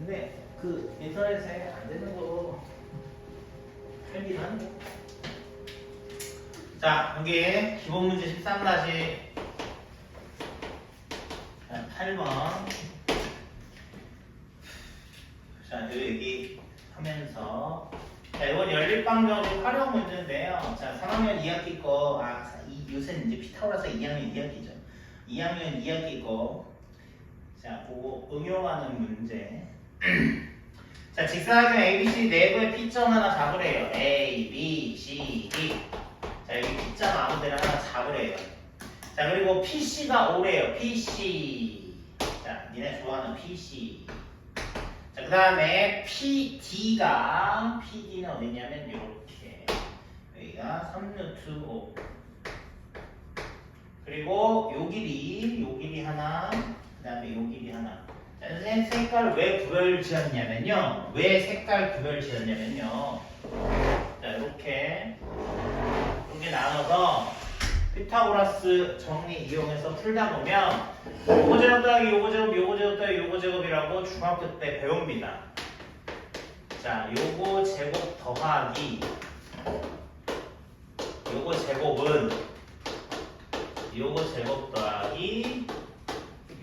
근데 그 인터넷에 안 되는 거 편기도 한데. 자, 여기 기본 문제 13-8번. 자, 여기 하면서. 자, 이건 연립방정식 활용 문제인데요. 자, 3학년 2학기 거, 요새는 이제 피타고라스 2학년 2학기죠. 2학년 2학기 거. 자, 그거 응용하는 문제. 자, 직사각형 ABC 내부에 P점 하나 잡으래요. A, B, C, D. 자, 여기 P점 아무 데나 하나 잡으래요. 자, 그리고 PC가 오래요. PC. 자, 니네 좋아하는 PC. 자, 그 다음에 PD는 어디냐면 이렇게. 여기가 3루트 5. 그리고 요 길이 하나. 그 다음에 요 길이 하나. 자, 선생님 색깔 왜 구별 지었냐면요. 자, 이렇게 나눠서 피타고라스 정리 이용해서 풀다 보면 요거 제곱 더하기 요거 제곱, 요거 제곱 더하기 요거 제곱이라고 중학교 때 배웁니다. 자, 요거 제곱 더하기 요거 제곱은 요거 제곱 더하기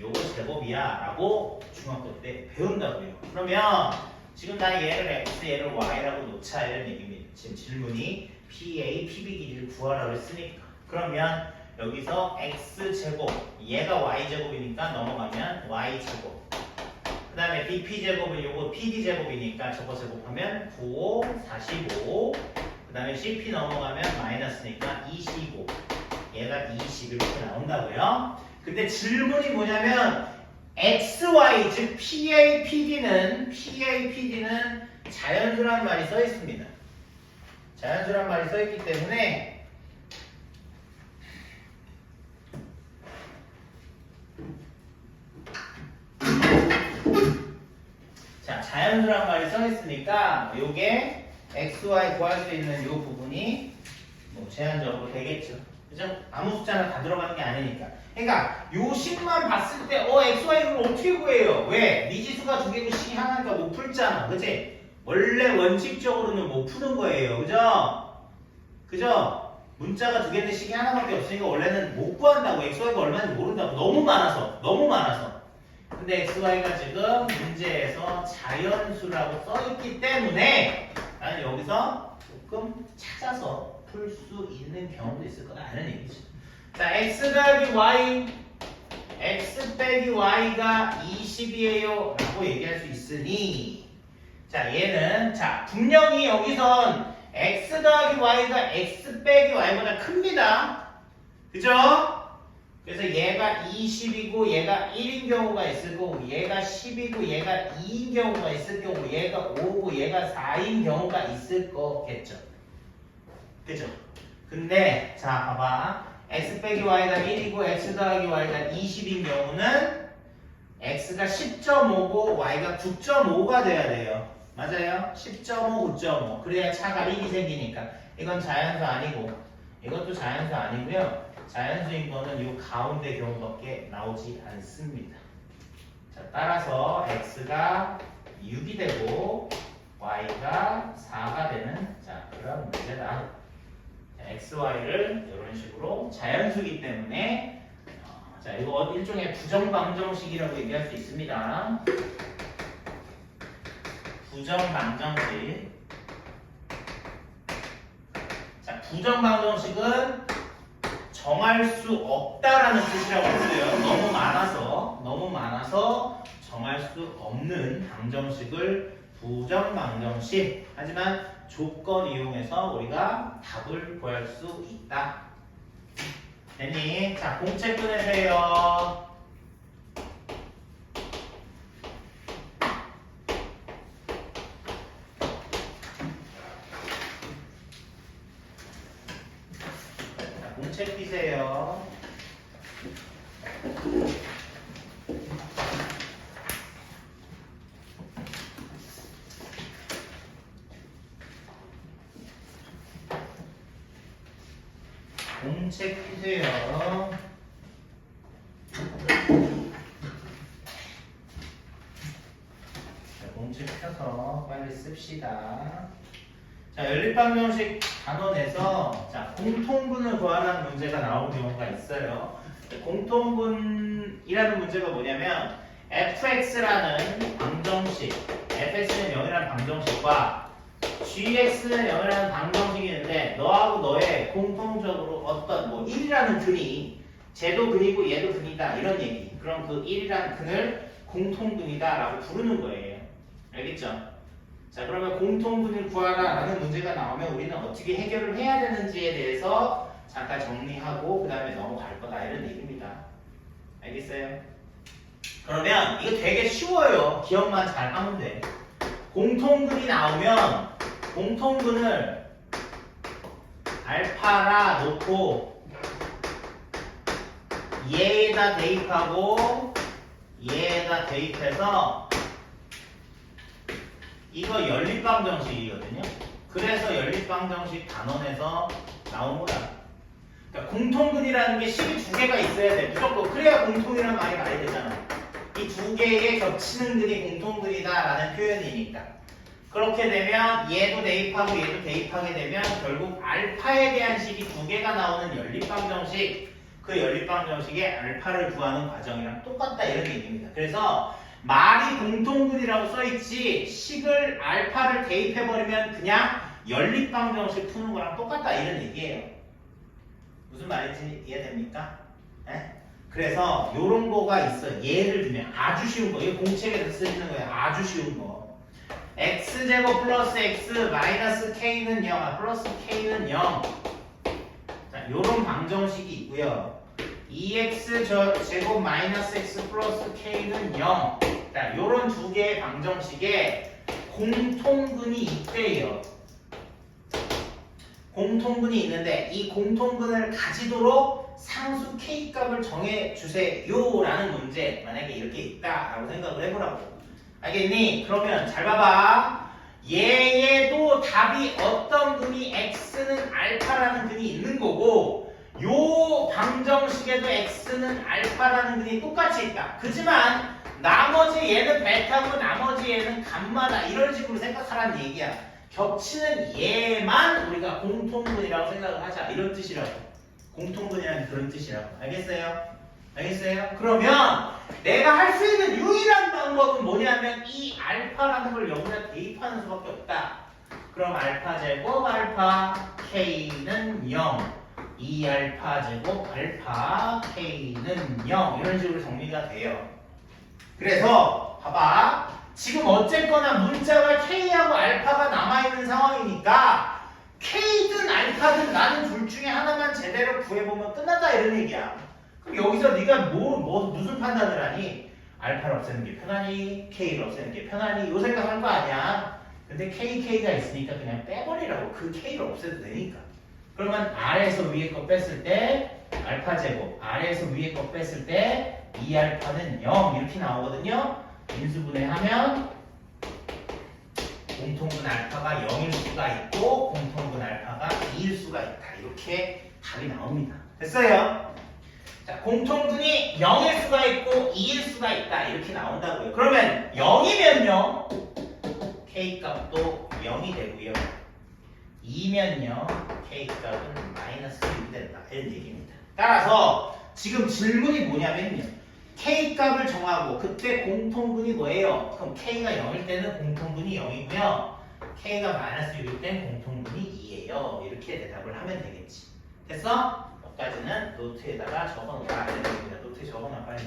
요거 제곱이야 라고 중학교 때 배운다고요. 그러면 지금 나 얘를 x, 얘를 y라고 놓자 이런 얘기입니다. 지금 질문이 PA, PB 길이를 구하라고 했으니까. 그러면 여기서 x제곱, 얘가 y제곱이니까 넘어가면 y제곱. 그 다음에 bp제곱은 요거 pd제곱이니까 저거 제곱하면 9, 45. 그 다음에 cp 넘어가면 마이너스니까 25. 얘가 20 이렇게 나온다고요. 근데 질문이 뭐냐면 XY 즉 PA, PD는 자연수란 말이 써 있습니다. 자연수란 말이 써 있기 때문에 자, 자연수란 말이 써 있으니까 요게 XY 구할 수 있는 요 부분이 뭐 제한적으로 되겠죠. 그죠? 아무 숫자나 다 들어가는 게 아니니까. 그러니까 요 식만 봤을 때 XY를 어떻게 구해요? 왜? 미지수가 두 개고 식이 하나니까 못 풀잖아. 그치? 원래 원칙적으로는 못 푸는 거예요. 그죠? 문자가 두 개인데 식이 하나밖에 없으니까 원래는 못 구한다고. XY가 얼마인지 모른다고. 너무 많아서. 근데 XY가 지금 문제에서 자연수라고 써있기 때문에 나는 여기서 조금 찾아서 풀 수 있는 경우도 있을 거다라는 얘기죠. 자, x 더하기 y, x 빼기 y가 20이에요 라고 얘기할 수 있으니, 자, 얘는, 자, 분명히 여기선 x 더하기 y가 x 빼기 y보다 큽니다. 그죠? 그래서 얘가 20이고 얘가 1인 경우가 있을 거고, 얘가 10이고 얘가 2인 경우가 있을 거고, 얘가 5고 얘가 4인 경우가 있을 거겠죠. 그죠? 근데 자, 봐봐. x 빼기 y가 1이고 x 더하기 y가 20인 경우는 x가 10.5고 y가 9.5가 돼야 돼요. 맞아요? 10.5, 9.5. 그래야 차가 1이 생기니까. 이건 자연수 아니고 이것도 자연수 아니고요. 자연수인 거는 이 가운데 경우밖에 나오지 않습니다. 자, 따라서 x가 6이 되고 y가 4가 되는 그런 문제다. x, y를 이런 식으로 자연수이기 때문에 자, 이거 일종의 부정방정식이라고 얘기할 수 있습니다. 부정방정식. 자, 부정방정식은 정할 수 없다라는 뜻이라고 했어요. 너무 많아서 정할 수 없는 방정식을 부정방정식. 하지만 조건 이용해서 우리가 답을 구할 수 있다. 됐니? 자, 공책 꺼내세요. 자, 공책 피세요. 공책 피세요. 공책 펴서 빨리 씁시다. 자, 연립방정식 단원에서 자, 공통분을 구하라는 문제가 나오는 경우가 있어요. 공통분이라는 문제가 뭐냐면 fx라는 방정식, fx는 0이라는 방정식과 gx는 0이라는 방정식이 있는데 너하고 너의 공통적으로 어떤 뭐 1이라는 근이 쟤도 근이고 얘도 근이다 이런 얘기. 그럼 그 1이라는 근을 공통분이다 라고 부르는 거예요. 알겠죠? 자, 그러면 공통분을 구하라 라는 문제가 나오면 우리는 어떻게 해결을 해야 되는지에 대해서 잠깐 정리하고 그 다음에 넘어갈 거다 이런 얘기입니다. 알겠어요? 그러면 이거 되게 쉬워요. 기억만 잘 하면 돼. 공통분이 나오면 공통분을 알파라 놓고 얘에다 대입하고 얘에다 대입해서 이거 연립방정식이거든요. 그래서 연립방정식 단원에서 나온 거야. 그러니까 공통분이라는 게 식이 두 개가 있어야 돼. 무조건. 그래야 공통이라는 말이 말이 되잖아. 이 두 개의 겹치는 근이 공통분이다 라는 표현이니까. 그렇게 되면 얘도 대입하고 얘도 대입하게 되면 결국 알파에 대한 식이 두 개가 나오는 연립방정식, 그 연립방정식의 알파를 구하는 과정이랑 똑같다 이런 얘기입니다. 그래서 말이 공통분이라고 써있지 식을 알파를 대입해버리면 그냥 연립방정식 푸는 거랑 똑같다 이런 얘기예요. 무슨 말인지 이해됩니까? 네? 그래서 요런 거가 있어. 예를 들면 아주 쉬운 거. 이거 공책에서 쓰시는 거예요. 아주 쉬운 거. x제곱 플러스 x 마이너스 k는 0, 플러스 k는 0. 자, 요런 방정식이 있고요. 2x 제곱 마이너스 x 플러스 k는 0. 자, 요런 두 개의 방정식에 공통근이 있대요. 공통근이 있는데 이 공통근을 가지도록 상수 k 값을 정해주세요 라는 문제 만약에 이렇게 있다라고 생각을 해보라고. 알겠니? 그러면 잘 봐봐. 얘에도 답이 어떤 근이 x는 알파라는 근이 있는 거고 요 방정식에도 x는 알파라는 근이 똑같이 있다. 그지만 나머지 얘는 베타고 나머지 얘는 감마다 이런 식으로 생각하라는 얘기야. 겹치는 얘만 우리가 공통분이라고 생각을 하자 이런 뜻이라고. 공통분이라는 그런 뜻이라고. 알겠어요? 알겠어요? 그러면 내가 할 수 있는 유일한 방법은 뭐냐면 이 알파라는 걸 여기다 대입하는 수밖에 없다. 그럼 알파 제곱 알파 k는 0, 2알파 제곱 알파 k는 0 이런 식으로 정리가 돼요. 그래서 봐봐. 지금 어쨌거나 문자가 k하고 알파가 남아있는 상황이니까 k든 알파든 나는 둘 중에 하나만 제대로 구해보면 끝난다 이런 얘기야. 그럼 여기서 네가 무슨 판단을 하니? 알파를 없애는 게 편하니? k를 없애는 게 편하니? 요 생각할 거 아니야. 근데 k가 있으니까 그냥 빼버리라고. 그 k를 없애도 되니까. 그러면 아래에서 위에 거 뺐을 때 알파 제곱, 아래에서 위에 거 뺐을 때 2알파는 0 이렇게 나오거든요. 인수분해하면 공통분 알파가 0일 수가 있고 공통분 알파가 2일 수가 있다. 이렇게 답이 나옵니다. 됐어요? 자, 공통분이 0일 수가 있고 2일 수가 있다. 이렇게 나온다고요. 그러면 0이면요. K값도 0이 되고요. 2면요. K값은 마이너스 1이 된다. 이런 얘기입니다. 따라서 지금 질문이 뭐냐면요. K값을 정하고 그때 공통분이 뭐예요? 그럼 K가 0일 때는 공통분이 0이고요. K가 마이너스 6일 땐 공통분이 2예요. 이렇게 대답을 하면 되겠지. 됐어? 여기까지는 노트에다가 적어놓으라. 노트에 적어놔 빨리.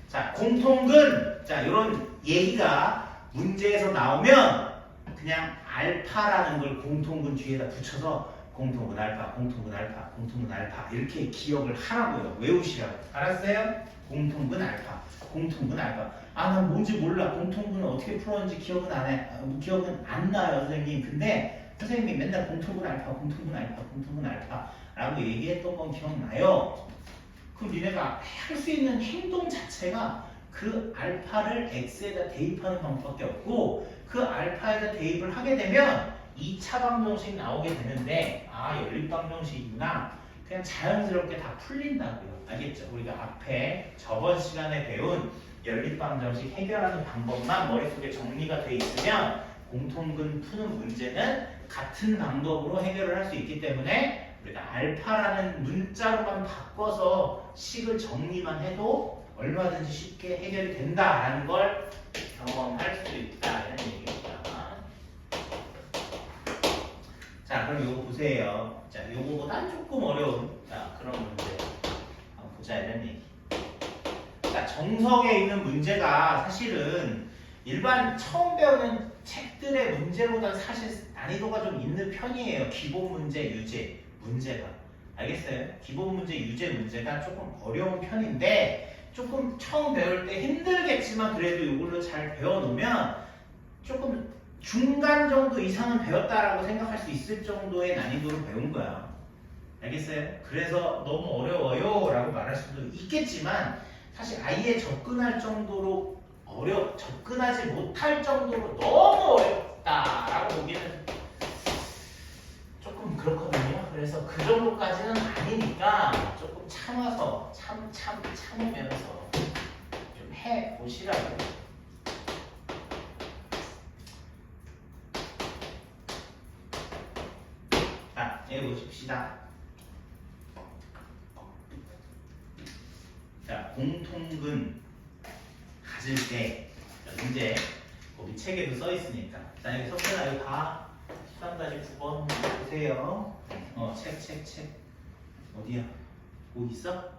자, 공통근. 자, 이런 얘기가 문제에서 나오면 그냥 알파라는 걸 공통근 뒤에다 붙여서 공통분 알파, 공통분 알파, 공통분 알파 이렇게 기억을 하라고요. 외우시라고. 알았어요? 공통분 알파, 공통분 알파. 아, 난 뭔지 몰라. 공통분은 어떻게 풀었는지 기억은 안 해. 기억은 안 나요, 선생님. 근데 선생님이 맨날 공통분 알파, 공통분 알파, 공통분 알파 라고 얘기했던 건 기억나요? 그럼 니네가 할 수 있는 행동 자체가 그 알파를 x에다 대입하는 방법밖에 없고 그 알파에다 대입을 하게 되면 2차 방정식 나오게 되는데 아, 연립방정식이구나. 그냥 자연스럽게 다 풀린다고요. 알겠죠? 우리가 앞에 저번 시간에 배운 연립방정식 해결하는 방법만 머릿속에 정리가 돼 있으면 공통근 푸는 문제는 같은 방법으로 해결을 할 수 있기 때문에 우리가 알파라는 문자로만 바꿔서 식을 정리만 해도 얼마든지 쉽게 해결이 된다라는 걸 경험할 수 있다는 얘기입니다. 자, 그럼 요거 보세요. 자, 요거보단 조금 어려운 그런 문제 한번 보자 이런 얘기. 자, 정석에 있는 문제가 사실은 일반 처음 배우는 책들의 문제보다 사실 난이도가 좀 있는 편이에요. 기본 문제, 유제 문제가. 알겠어요? 기본 문제, 유제 문제가 조금 어려운 편인데 조금 처음 배울 때 힘들겠지만 그래도 이걸로 잘 배워놓으면 조금 중간 정도 이상은 배웠다라고 생각할 수 있을 정도의 난이도로 배운 거야. 알겠어요? 그래서 너무 어려워요 라고 말할 수도 있겠지만 사실 아예 접근할 정도로 접근하지 못할 정도로 너무 어렵다라고 보기에는 조금 그렇거든요. 그래서 그 정도까지는 아니니까 조금 참아서 참으면서 좀 해보시라고. 자, 여기 보십시다. 자, 공통근 가질 때 문제 거기 책에도 써 있으니까. 자, 여기 석현아 여기 봐. 13-9번 보세요. 책 어디야? 거기 있어?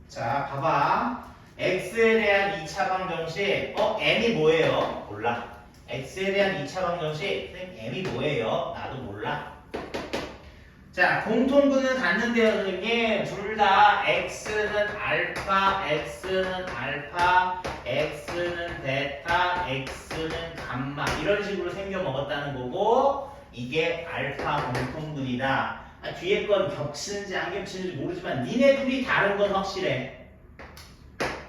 자, 봐봐. x에 대한 2차 방정식. m이 뭐예요? 몰라. x에 대한 2차 방정식. 선생님 m이 뭐예요? 나도 몰라. 자, 공통근은 같는데요, 선생님. 둘 다 x는 알파, x는 베타, x는 감마 이런 식으로 생겨 먹었다는 거고 이게 알파 공통근이다. 뒤에 건 겹치는지 안 겹치는지 모르지만 니네 둘이 다른 건 확실해.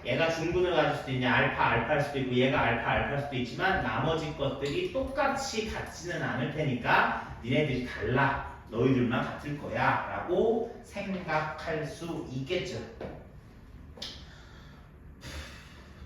얘가 중근을 가질 수도 있냐, 알파일 수도 있고 얘가 알파일 수도 있지만 나머지 것들이 똑같이 같지는 않을 테니까 니네들이 달라. 너희들만 같을 거야 라고 생각할 수 있겠죠.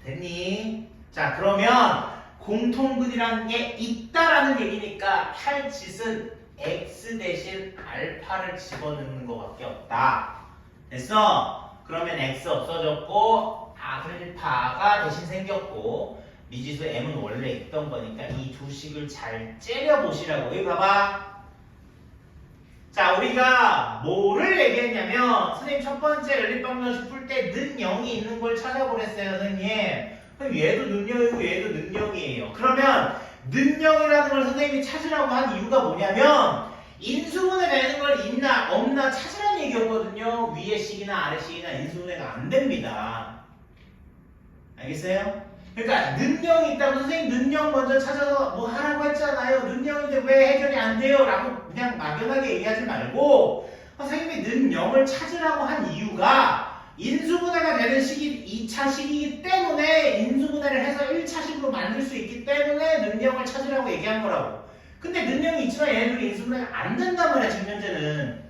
됐니? 자, 그러면 공통근이라는 게 있다라는 얘기니까 할 짓은 x 대신 알파를 집어넣는 것밖에 없다. 됐어? 그러면 x 없어졌고 알파가 대신 생겼고 미지수 m은 원래 있던 거니까 이 두 식을 잘 째려보시라고. 여기 봐봐. 자, 우리가 뭐를 얘기했냐면 선생님 첫 번째 연립방정식 풀 때 는 0이 있는 걸 찾아보랬어요, 선생님. 그럼 얘도 는 0이고 얘도 는 0이에요. 그러면 는 0이라는 걸 선생님이 찾으라고 한 이유가 뭐냐면 인수분해 되는 걸 있나 없나 찾으라는 얘기였거든요. 위의 식이나 아래 식이나 인수분해가 안 됩니다. 알겠어요? 그러니까 는 0이 있다고 선생님 는 0 먼저 찾아서 뭐 하라고 했잖아요. 는 0인데 왜 해결이 안 돼요? 라고 그냥 막연하게 얘기하지 말고 선생님이 는 0을 찾으라고 한 이유가 인수분해가 되는 식이 2차 식이기 때문에 인수분해를 해서 1차 식으로 만들 수 있기 때문에 는 0을 찾으라고 얘기한 거라고. 근데 는 0이 있지만 얘네들이 인수분해가 안 된단 말이야, 지금 현재는.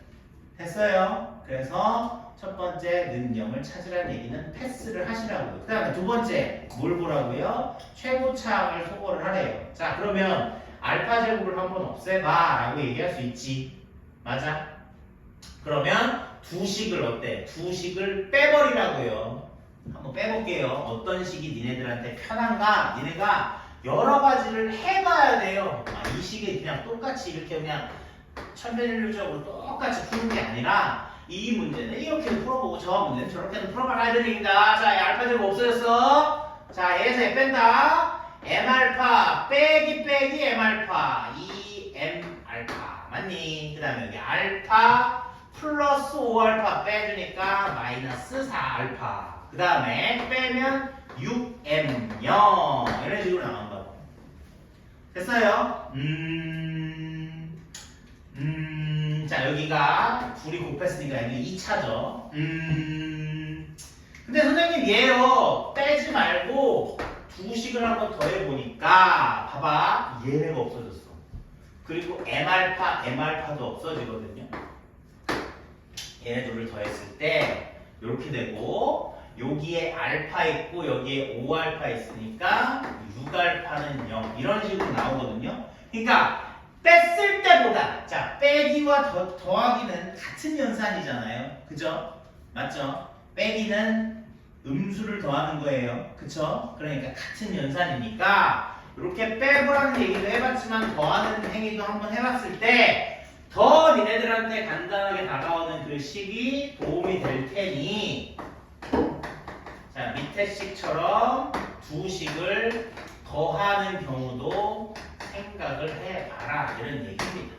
됐어요? 그래서 첫 번째 는 0을 찾으라는 얘기는 패스를 하시라고요. 그 다음에 두 번째 뭘 보라고요? 최고차항을 소거를 하래요. 자, 그러면 알파 제곱을 한번 없애봐 라고 얘기할 수 있지. 맞아? 그러면 두 식을 어때? 두 식을 빼버리라고요. 한번 빼볼게요. 어떤 식이 니네들한테 편한가? 니네가 여러 가지를 해봐야 돼요. 이 식이 그냥 똑같이 이렇게 그냥 천편일률적으로 똑같이 푸는 게 아니라 이 문제는 이렇게도 풀어보고 저 문제는 저렇게도 풀어봐야 되는 얘기다. 자, 알파 제곱 없어졌어. 자, 얘에서 얘 뺀다. m알파 빼기 m알파 2m알파 맞니? 그 다음에 여기 알파 플러스 5알파 빼주니까 마이너스 4알파. 그 다음에 빼면 6m0 이런 식으로 나온다고. 됐어요? 자, 여기가 둘이 곱했으니까 여기 2차죠. 근데 선생님 얘요 빼지 말고 두 식을 한번 더해보니까 봐봐, 얘네가 없어졌어. 그리고 m알파도 없어지거든요. 얘네 둘을 더했을 때 이렇게 되고 여기에 알파 있고 여기에 5알파 있으니까 6알파는 0 이런 식으로 나오거든요. 그러니까 뺐을 때보다 자 빼기와 더하기는 같은 연산이잖아요. 그죠? 맞죠? 빼기는 음수를 더하는 거예요. 그쵸? 그러니까 같은 연산이니까 이렇게 빼보라는 얘기도 해봤지만 더하는 행위도 한번 해봤을 때 더 니네들한테 간단하게 다가오는 그 식이 도움이 될 테니 자 밑에 식처럼 두 식을 더하는 경우도 생각을 해봐라 이런 얘기입니다.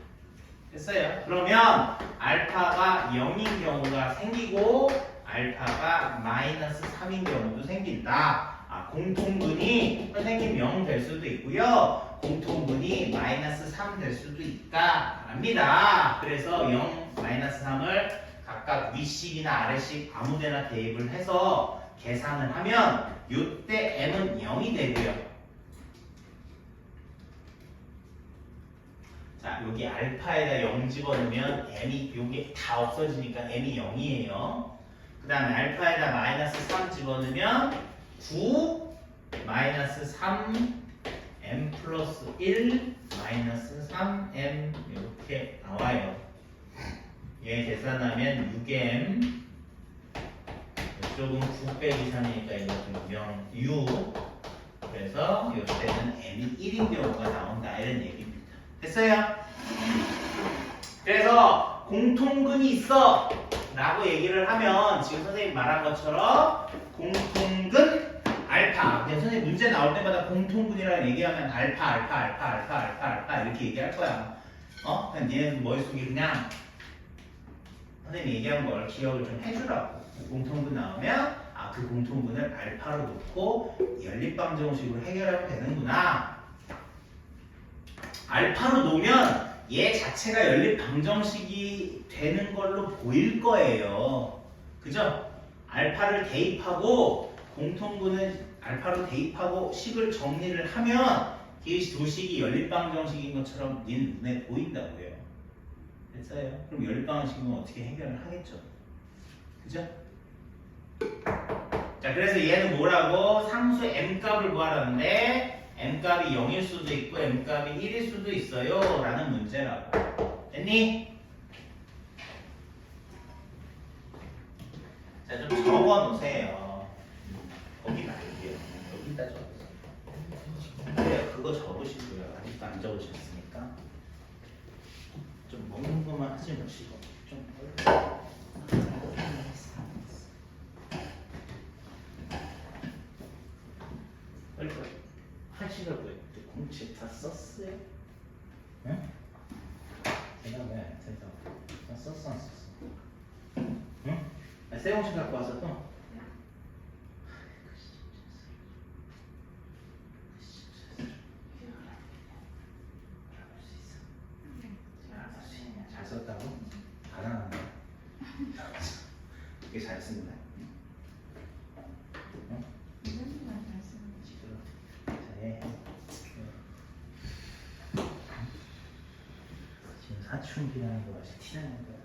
됐어요? 그러면 알파가 0인 경우가 생기고 알파가 마이너스 3인 경우도 생긴다. 공통분이 선생님 0 될 수도 있고요. 공통분이 마이너스 3 될 수도 있다. 합니다. 그래서 0, 마이너스 3을 각각 윗식이나 아래식 아무데나 대입을 해서 계산을 하면 이때 m은 0이 되고요. 자, 여기 알파에다 0 집어넣으면 m이 여기 다 없어지니까 m이 0이에요. 그 다음에 알파에다 마이너스 3 집어넣으면 9 마이너스 3 m 플러스 1 마이너스 3m 이렇게 나와요. 얘 계산하면 6m 이쪽은 9 빼기 3이니까 이것은 6 그래서 이때는 m이 1인 경우가 나온다 이런 얘기입니다. 됐어요? 그래서 공통근이 있어 라고 얘기를 하면 지금 선생님 말한 것처럼 공통근 알파. 근데 선생님 문제 나올 때마다 공통분이라고 얘기하면 알파 이렇게 얘기할 거야. 그냥 니네 머릿속에 그냥 선생님 얘기한 걸 기억을 좀 해주라고. 공통분 나오면 그 공통분을 알파로 놓고 연립방정식으로 해결하면 되는구나. 알파로 놓으면 얘 자체가 연립방정식이 되는 걸로 보일 거예요. 그죠? 알파를 대입하고 공통분은 알파로 대입하고 식을 정리를 하면 이 두 식이 연립방정식인 것처럼 닌 눈에 보인다고요. 됐어요? 그럼 연립방정식은 어떻게 해결을 하겠죠? 그죠? 자, 그래서 얘는 뭐라고? 상수 m값을 구하라는데 m값이 0일 수도 있고 m값이 1일 수도 있어요 라는 문제라고. 됐니? 자, 좀 적어 놓으세요. 거기 말게요. 여기다 적으세요. 그래요, 그거 적으시고요. 아직도 안 적으셨으니까. 좀 먹는 것만 하지 마시고. 좀 빨리 하시라고요. 공책 다 썼어요? 응? 대답해, 대답. 다 썼어, 안 썼어? 응? 새 공책 갖고 와서 또? 잘 썼다고? 잘하는데. 되게 잘 쓴다. 응? 잘해. 지금 사춘기라는 거 아직 티나는 거야.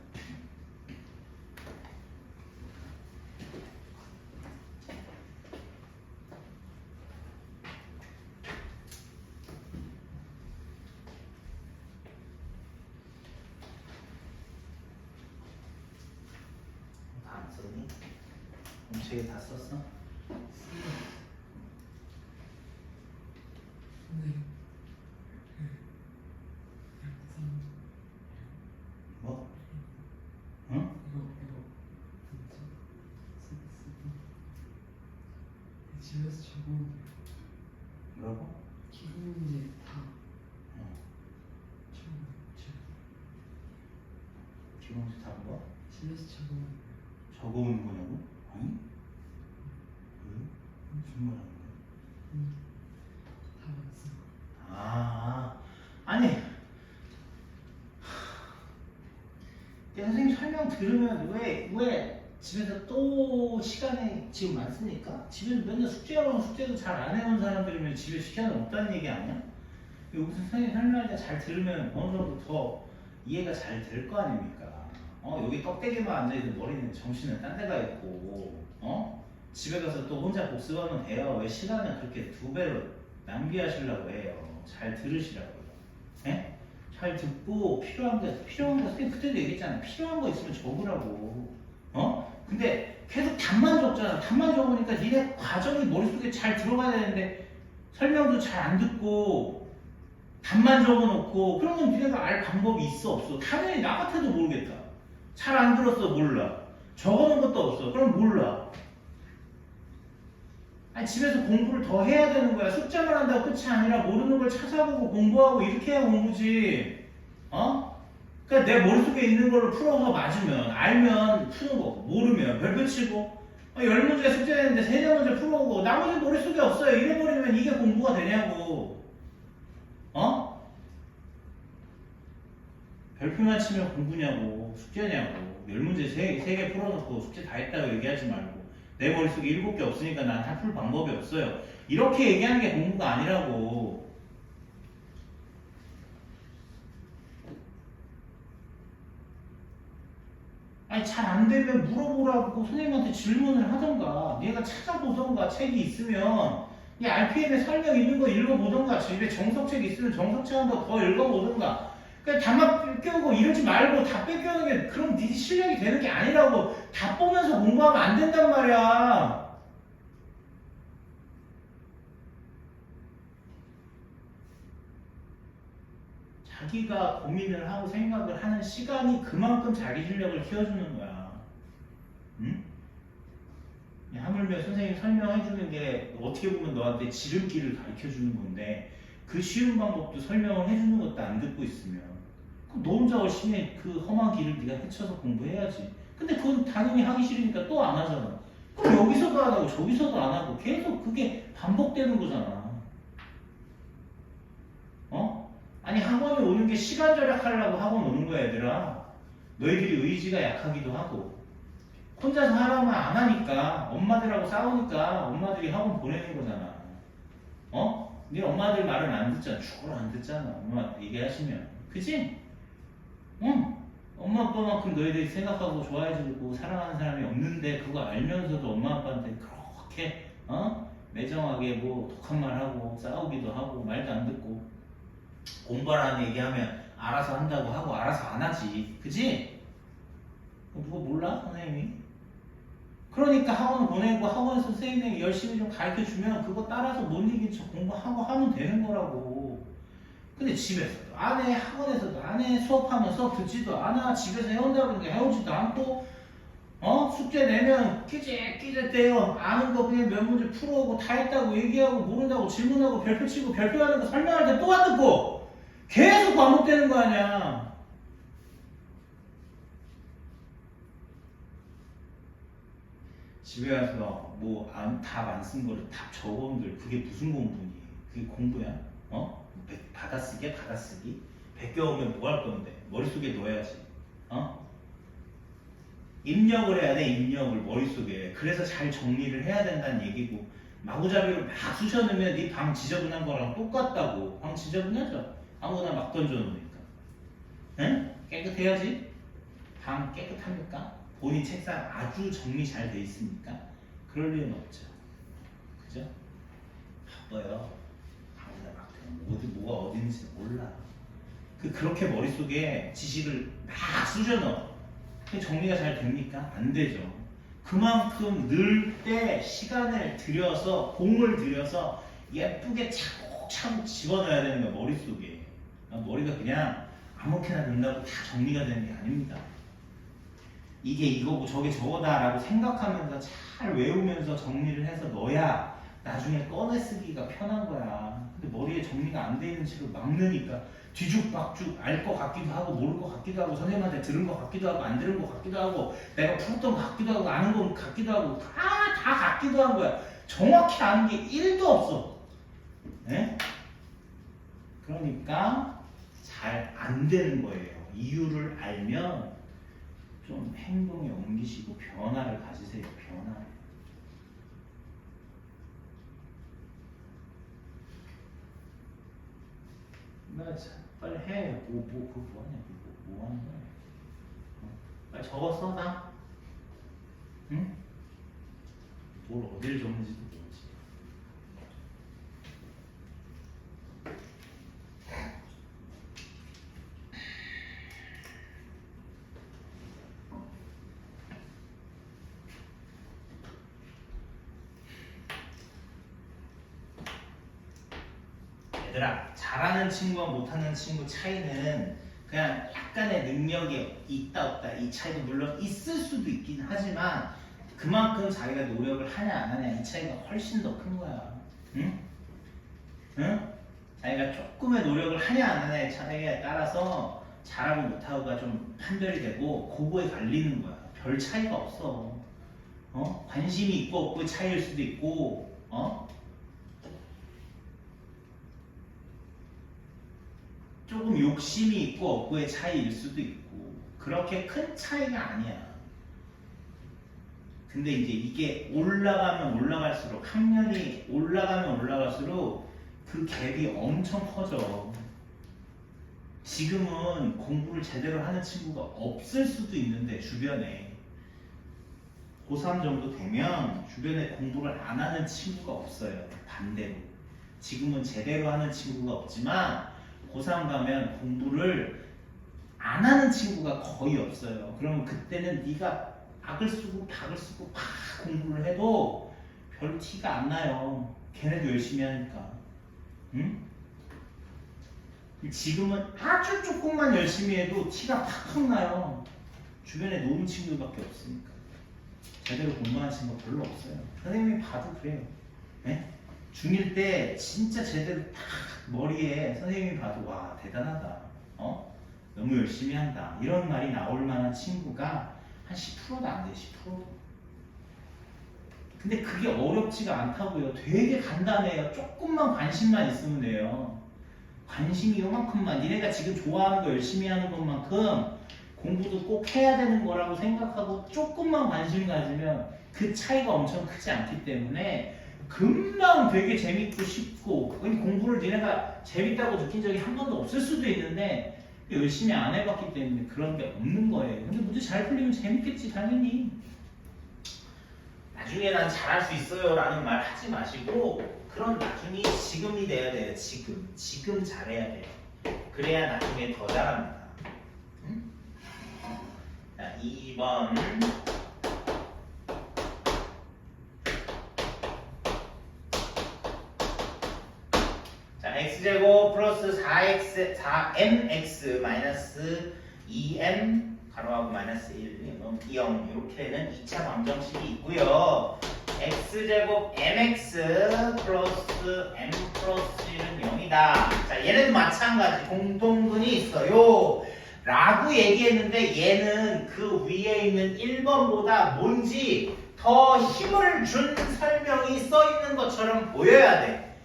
다 안 썼니? 공책에 다 썼어? 뭐? 응? 집에서 적어놓은 뭐라고? 기본 문제 다 응. 적어놓은 기본식 다 뭐? 집에서 적어놓은 적어오는 거냐고? 아니? 왜? 무슨 말 하는 다 왔어. 거야? 아니 선생님 설명 들으면 왜 집에서 또 시간이 지금 많습니까? 집에서 맨날 숙제하고 숙제도 잘 안 해온 사람들이면 집에 시간이 없다는 얘기 아니야? 여기서 선생님 설명할 때 잘 들으면 어느 정도 더 이해가 잘 될 거 아닙니까? 여기 떡대기만 앉아있는 머리는 정신은 딴 데가 있고 집에 가서 또 혼자 복습하면 돼요. 왜 시간을 그렇게 2배로 낭비하시려고 해요. 잘 들으시라고요. 예? 잘 듣고 필요한 거 선생님 그때도 얘기했잖아요. 필요한 거 있으면 적으라고. 근데 계속 답만 적잖아. 답만 적으니까 니네 과정이 머릿속에 잘 들어가야 되는데 설명도 잘 안 듣고 답만 적어놓고 그러면 니네가 알 방법이 있어 없어? 당연히 나 같아도 모르겠다. 잘 안 들었어 몰라. 적어놓은 것도 없어. 그럼 몰라. 아니 집에서 공부를 더 해야 되는 거야. 숙제만 한다고 끝이 아니라 모르는 걸 찾아보고 공부하고 이렇게 해야 공부지. 그러니까 내 머릿속에 있는 걸로 풀어서 맞으면 알면 푸는 거고 모르면 별표 치고 10문제 숙제했는데 3-4문제 풀어오고 나머지 머릿속에 없어요. 이래버리면 이게 공부가 되냐고. 별표만 치면 공부냐고 숙제냐고. 10문제 3개 풀어놓고 숙제 다 했다고 얘기하지 말고 내 머릿속에 7개 없으니까 난 다 풀 방법이 없어요. 이렇게 얘기하는 게 공부가 아니라고. 아니 잘 안 되면 물어보라고 선생님한테 질문을 하던가 얘가 찾아보던가 책이 있으면 이 RPM에 설명 있는 거 읽어보던가 집에 정석책 있으면 정석책 한 번 더 읽어보던가 그냥 답만 뺏겨오고 이러지 말고 다 뺏겨오는 게 그럼 네 실력이 되는 게 아니라고. 다 보면서 공부하면 안 된단 말이야. 자기가 고민을 하고 생각을 하는 시간이 그만큼 자기 실력을 키워주는 거야. 응? 하물며 선생님이 설명해주는 게 어떻게 보면 너한테 지름길을 가르쳐주는 건데 그 쉬운 방법도 설명을 해주는 것도 안 듣고 있으면 그럼 너 혼자 열심히 그 험한 길을 네가 헤쳐서 공부해야지. 근데 그건 당연히 하기 싫으니까 또 안 하잖아. 그럼 여기서도 안 하고 저기서도 안 하고 계속 그게 반복되는 거잖아. 아니 학원에 오는 게 시간 절약하려고 학원 오는 거야 얘들아. 너희들이 의지가 약하기도 하고 혼자서 하라면 안 하니까 엄마들하고 싸우니까 엄마들이 학원 보내는 거잖아. 네 엄마들 말은 안 듣잖아. 죽어라 안 듣잖아. 엄마 얘기하시면 그치? 응. 엄마 아빠만큼 너희들이 생각하고 좋아해주고 사랑하는 사람이 없는데 그거 알면서도 엄마 아빠한테 그렇게 매정하게 뭐 독한 말 하고 싸우기도 하고 말도 안 듣고 공부하라는 얘기하면 알아서 한다고 하고 알아서 안 하지. 그치? 누가 몰라? 선생님이? 그러니까 학원을 보내고 학원에서 선생님이 열심히 좀 가르쳐주면 그거 따라서 못 이긴 척 공부하고 하면 되는 거라고. 근데 집에서도 안 해, 학원에서도 안 해, 수업하면 수업 듣지도 않아, 집에서 해온다고 그러는데 해오지도 않고 숙제 내면 끼적끼적대요. 아는 거 그냥 몇 문제 풀어오고 다 했다고 얘기하고 모른다고 질문하고 별표 치고 별표하는 거 설명할 때 또 안 듣고 계속 반복되는 거 아니야. 집에 와서 뭐 답 안 쓴 거를 답 적어온들 그게 무슨 공부니? 그게 공부야? 받아쓰기야 받아쓰기? 베껴오면 뭐 할 건데? 머릿속에 넣어야지. 입력을 해야 돼. 입력을 머릿속에. 그래서 잘 정리를 해야 된다는 얘기고 마구잡이로 막 쑤셔넣으면 네 방 지저분한 거랑 똑같다고. 방 지저분하죠? 아무거나 막 던져놓으니까. 응? 깨끗해야지. 방 깨끗합니까? 본인 책상 아주 정리 잘 돼 있습니까? 그럴 리는 없죠. 그죠? 바빠요. 방에다 막 뭐가 어딘지 몰라. 그렇게 머릿속에 지식을 막 쑤셔넣어. 정리가 잘 됩니까? 안 되죠. 그만큼 늘 때 시간을 들여서 공을 들여서 예쁘게 차곡차곡 집어넣어야 되는 거야 머릿속에. 머리가 그냥 아무렇게나 된다고 다 정리가 되는 게 아닙니다. 이게 이거고 저게 저거다 라고 생각하면서 잘 외우면서 정리를 해서 넣어야 나중에 꺼내 쓰기가 편한 거야. 근데 머리에 정리가 안 돼 있는 채로 막 넣으니까 뒤죽박죽 알 것 같기도 하고 모를 것 같기도 하고 선생님한테 들은 것 같기도 하고 안 들은 것 같기도 하고 내가 풀었던 것 같기도 하고 아는 것 같기도 하고 다 같기도 한 거야. 정확히 아는 게 1도 없어. 네? 그러니까 잘 안 되는 거예요. 이유를 알면 좀 행동에 옮기시고 변화를 가지세요. 변화. 맞아. 빨리 해. 그거 뭐 하냐? 뭐 하는 거야? 빨리 적었어, 나? 응? 뭘 어딜 줬는지도 모르지. 얘들아, 잘하는 친구와 못하는 친구 차이는 그냥 약간의 능력이 있다 없다 이 차이도 물론 있을 수도 있긴 하지만 그만큼 자기가 노력을 하냐 안 하냐 이 차이가 훨씬 더 큰 거야. 응? 응? 자기가 조금의 노력을 하냐 안 하냐의 차이에 따라서 잘하고 못하고가 좀 판별이 되고 그거에 갈리는 거야. 별 차이가 없어. 관심이 있고 없고의 차이일 수도 있고 조금 욕심이 있고 없고의 차이일 수도 있고 그렇게 큰 차이가 아니야. 근데 이제 이게 올라가면 올라갈수록 학년이 올라가면 올라갈수록 그 갭이 엄청 커져. 지금은 공부를 제대로 하는 친구가 없을 수도 있는데 주변에 고3 정도 되면 주변에 공부를 안 하는 친구가 없어요. 반대로 지금은 제대로 하는 친구가 없지만 고3 가면 공부를 안 하는 친구가 거의 없어요. 그러면 그때는 네가 악을 쓰고 박을 쓰고 막 공부를 해도 별 티가 안 나요. 걔네도 열심히 하니까. 응? 지금은 아주 조금만 열심히 해도 티가 팍팍 나요. 주변에 노는 친구들밖에 없으니까. 제대로 공부하는 친구가 별로 없어요. 선생님이 봐도 그래요. 네? 중1 때 진짜 제대로 딱 머리에 선생님이 봐도 와 대단하다. 너무 열심히 한다. 이런 말이 나올 만한 친구가 한 10%도 안 돼. 10%도. 근데 그게 어렵지가 않다고요. 되게 간단해요. 조금만 관심만 있으면 돼요. 관심이 요만큼만 니네가 지금 좋아하는 거 열심히 하는 것만큼 공부도 꼭 해야 되는 거라고 생각하고 조금만 관심 가지면 그 차이가 엄청 크지 않기 때문에 금방 되게 재밌고 쉽고 공부를 니네가 재밌다고 느낀 적이 한 번도 없을 수도 있는데 열심히 안 해봤기 때문에 그런 게 없는 거예요. 근데 문제 잘 풀리면 재밌겠지 당연히. 나중에 난 잘할 수 있어요 라는 말 하지 마시고 그런 나중이 지금이 돼야 돼요. 지금 잘해야 돼요. 그래야 나중에 더 잘합니다. 응? 자 2번 자 x제곱 플러스 4mx 마이너스 2m 가로하고 마이너스 1 0 이렇게는 2차 방정식이 있고요. x제곱 mx 플러스 m 플러스 1은 0이다. 자 얘네도 마찬가지 공통분이 있어요 라고 얘기했는데 얘는 그 위에 있는 1번보다 뭔지 더 힘을 준 설명이 써 있는 것처럼 보여야 돼.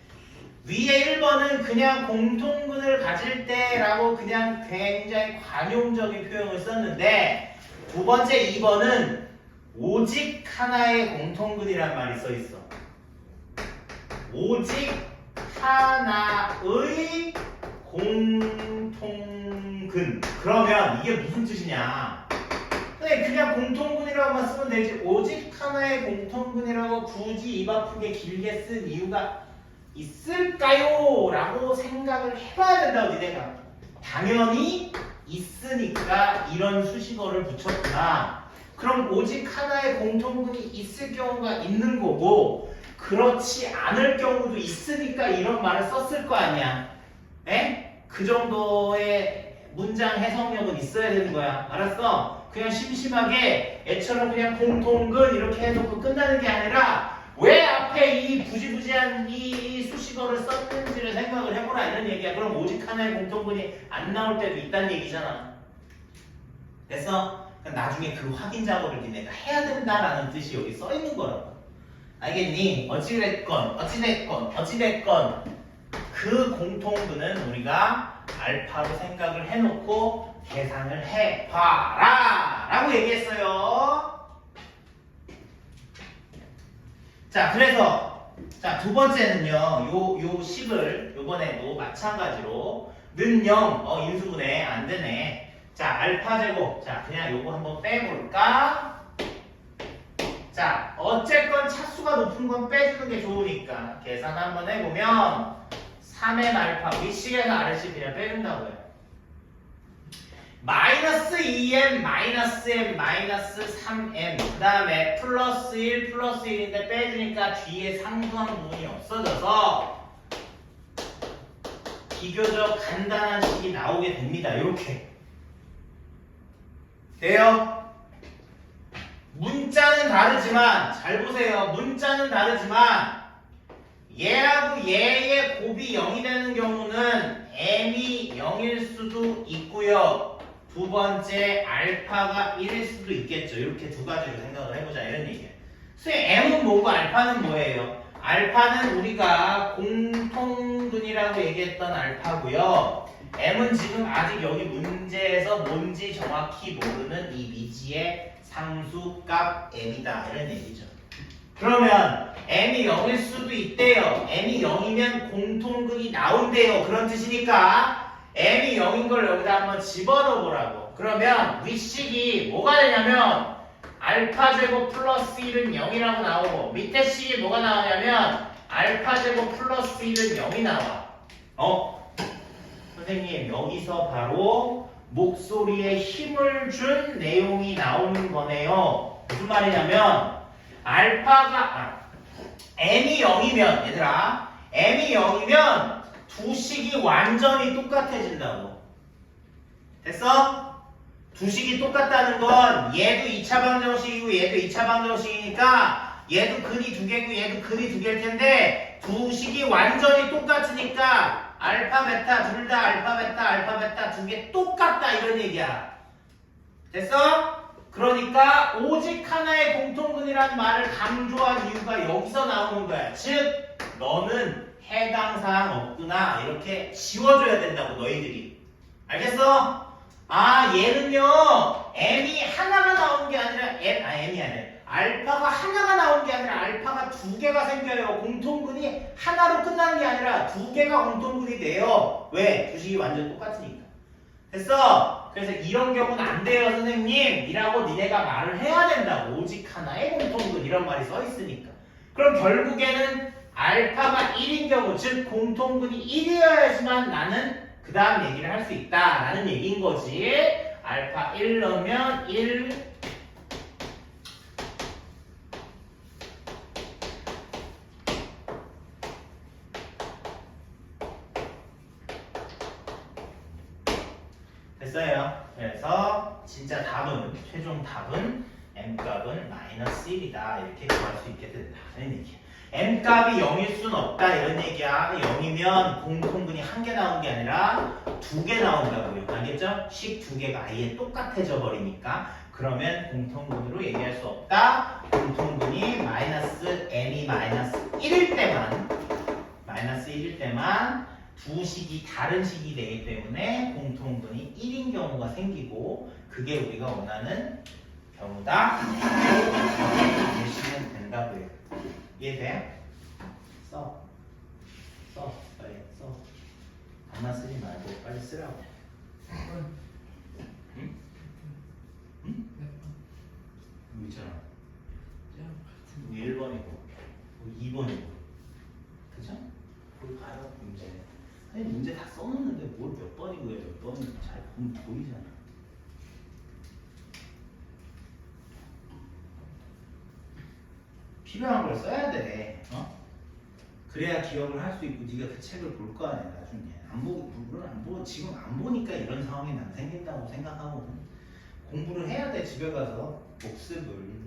위에 1번은 그냥 공통분을 가질 때라고 그냥 굉장히 관용적인 표현을 썼는데 두 번째 2번은 오직 하나의 공통근이란 말이 써 있어. 오직 하나의 공통근. 그러면 이게 무슨 뜻이냐? 그냥 공통근이라고만 쓰면 되지. 오직 하나의 공통근이라고 굳이 입 아프게 길게 쓴 이유가 있을까요? 라고 생각을 해봐야 된다고 니네가. 당연히 있으니까 이런 수식어를 붙였구나. 그럼 오직 하나의 공통분이 있을 경우가 있는 거고 그렇지 않을 경우도 있으니까 이런 말을 썼을 거 아니야. 에? 그 정도의 문장 해석력은 있어야 되는 거야. 알았어? 그냥 심심하게 애처럼 그냥 공통근 이렇게 해놓고 끝나는 게 아니라 왜 앞에 이 부지부지한 이 수식어를 썼는지를 생각을 해보라 이런 얘기야. 그럼 오직 하나의 공통분이 안 나올 때도 있다는 얘기잖아. 됐어? 나중에 그 확인 작업을 니네가 해야 된다라는 뜻이 여기 써 있는 거라고. 알겠니? 어찌됐건 그 공통분은 우리가 알파로 생각을 해놓고 계산을 해봐라 라고 얘기했어요. 자 그래서 자 두 번째는요 요 10을 요번에도 마찬가지로 는 0 인수분해 안되네. 자 알파 제곱 자 그냥 요거 한번 빼볼까. 자, 어쨌건 차수가 높은 건 빼주는 게 좋으니까 계산 한번 해보면 3n 알파 윗식에서 아래식 그냥 빼준다고요. 마이너스 2m 마이너스 m 마이너스 3m 그 다음에 플러스 1 플러스 1인데 빼주니까 뒤에 상수한 부분이 없어져서 비교적 간단한 식이 나오게 됩니다. 이렇게 돼요? 문자는 다르지만 잘 보세요. 문자는 다르지만 얘하고 얘의 곱이 0이 되는 경우는 m이 0일 수도 있고요. 두 번째 알파가 1일 수도 있겠죠. 이렇게 두 가지로 생각을 해보자 이런 얘기예요. 선생님 m은 뭐고 알파는 뭐예요? 알파는 우리가 공통분이라고 얘기했던 알파고요. m은 지금 아직 여기 문제에서 뭔지 정확히 모르는 이 미지의 상수값 m이다 이런 얘기죠. 그러면 m이 0일 수도 있대요. m이 0이면 공통근이 나온대요. 그런 뜻이니까 m이 0인 걸 여기다 한번 집어넣어 보라고. 그러면 윗식이 뭐가 되냐면 알파 제곱 플러스 1은 0이라고 나오고 밑에 식이 뭐가 나오냐면 알파 제곱 플러스 1은 0이 나와. 선생님 여기서 바로 목소리에 힘을 준 내용이 나오는 거네요. 무슨 말이냐면 알파가 m이 0이면 얘들아 m이 0이면 두 식이 완전히 똑같아진다고. 됐어? 두 식이 똑같다는 건 얘도 2차 방정식이고 얘도 2차 방정식이니까 얘도 근이 두 개고 얘도 근이 두 개일 텐데 두 식이 완전히 똑같으니까 알파 베타 둘 다 알파 베타 두 개 똑같다 이런 얘기야. 됐어? 그러니까 오직 하나의 공통근이라는 말을 강조한 이유가 여기서 나오는 거야. 즉 너는 해당 사항 없구나 이렇게 지워줘야 된다고 너희들이. 알겠어? 얘는요 m이 하나가 나온 게 아니라 m이 아니라 알파가 하나가 나온 게 아니라 알파가 두 개가 생겨요. 공통근이 하나로 끝나는 게 아니라 두 개가 공통근이 돼요. 왜? 두 식이 완전 똑같으니까. 됐어? 그래서 이런 경우는 안 돼요 선생님 이라고 니네가 말을 해야 된다고. 오직 하나의 공통근 이런 말이 써 있으니까. 그럼 결국에는 알파가 1인 경우 즉 공통근이 1이어야지만 나는 그 다음 얘기를 할 수 있다 라는 얘기인 거지. 알파 1 넣으면 1 됐어요. 그래서 진짜 답은 최종 답은 m값은 마이너스 1이다 이렇게 구할 수 있게 된다 이런 얘기야. m값이 0일 수는 없다 이런 얘기야. 0이면 공통근이 한 개 나온 게 아니라 두 개 나온다고요. 알겠죠? 식 두 개가 아예 똑같아져 버리니까 그러면 공통근으로 얘기할 수 없다. 공통근이 마이너스 m이 마이너스 1일 때만 두 식이 다른 식이 되기 때문에 공통근이 1인 경우가 생기고 그게 우리가 원하는 경우다. 이해하시면 된다고요. 이해돼요? 빨리 써. 단만 쓰지 말고 빨리 쓰라고. 응? 여기 있잖아. 여기 1번이고 2번이고 그죠? 거기 가요 문제. 아니 문제 다 써놓는데 뭘 몇 번이고 왜 몇 번인지 잘 보면 보이잖아. 필요한 걸 써야 돼. 그래야 기억을 할 수 있고 네가 그 책을 볼 거 아니야 나중에. 안 보고 공부를 안 보고 지금 안 보니까 이런 상황이 난 생긴다고 생각하거든. 공부를 해야 돼. 집에 가서 복습을.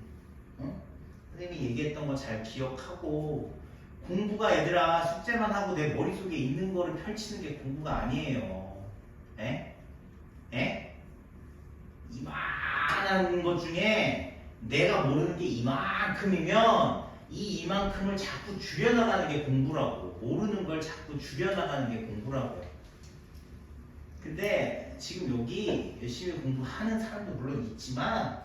선생님이 얘기했던 거 잘 기억하고. 공부가 얘들아 숙제만 하고 내 머릿속에 있는 거를 펼치는 게 공부가 아니에요. 이만한 것 중에 내가 모르는 게 이만큼이면 이 이만큼을 자꾸 줄여나가는 게 공부라고. 모르는 걸 자꾸 줄여나가는 게 공부라고요. 근데 지금 여기 열심히 공부하는 사람도 물론 있지만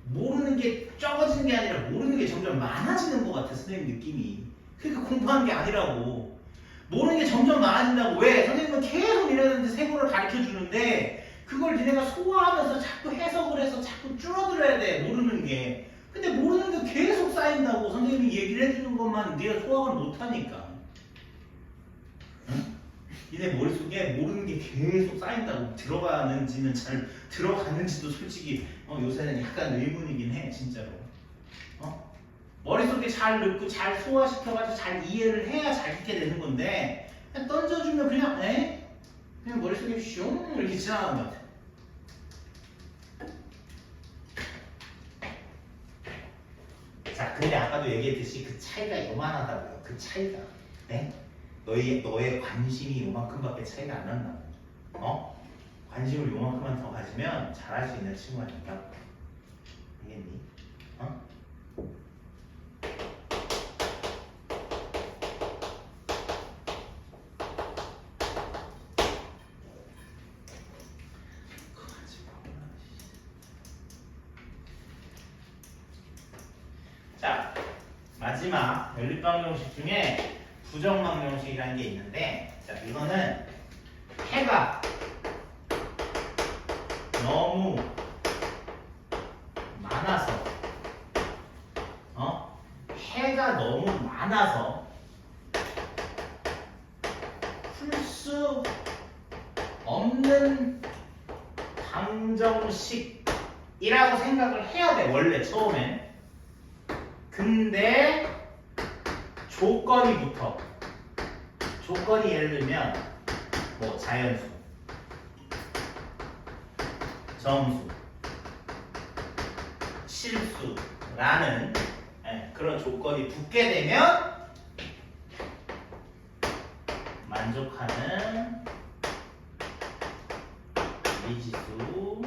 모르는 게 적어지는 게 아니라 모르는 게 점점 많아지는 것 같아 선생님 느낌이. 그러니까 공부하는 게 아니라고. 모르는 게 점점 많아진다고. 왜? 선생님은 계속 이러는데 세모를 가르쳐주는데 그걸 니네가 소화하면서 자꾸 해석을 해서 자꾸 줄어들어야 돼 모르는 게. 근데 모르는 게 계속 쌓인다고. 선생님이 얘기를 해주는 것만 네가 소화를 못하니까. 응? 니네 머릿속에 모르는 게 계속 쌓인다고. 들어가는지는 잘 들어가는지도 솔직히 요새는 약간 의문이긴 해 진짜로. 머릿속에 잘 넣고 잘 소화시켜가지고 잘 이해를 해야 잘 듣게 되는 건데 그냥 던져주면 그냥 그냥 머릿속에 슝 이렇게 지나가는 것 같아. 자, 근데 아까도 얘기했듯이 그 차이가 요만하다고요. 그 차이가. 네? 너의 관심이 요만큼밖에 차이가 안 난다고. 관심을 요만큼만 더 가지면 잘할 수 있는 친구라니까. 알겠니? 자, 마지막 연립방정식 중에 부정방정식이라는 게 있는데, 자, 이거는 해가 너무 많아서, 해가 너무 많아서 풀 수 없는 방정식이라고 생각을 해야 돼, 원래 처음엔. 근데 조건이 붙어. 조건이 예를 들면 뭐 자연수, 정수, 실수라는 그런 조건이 붙게 되면 만족하는 미지수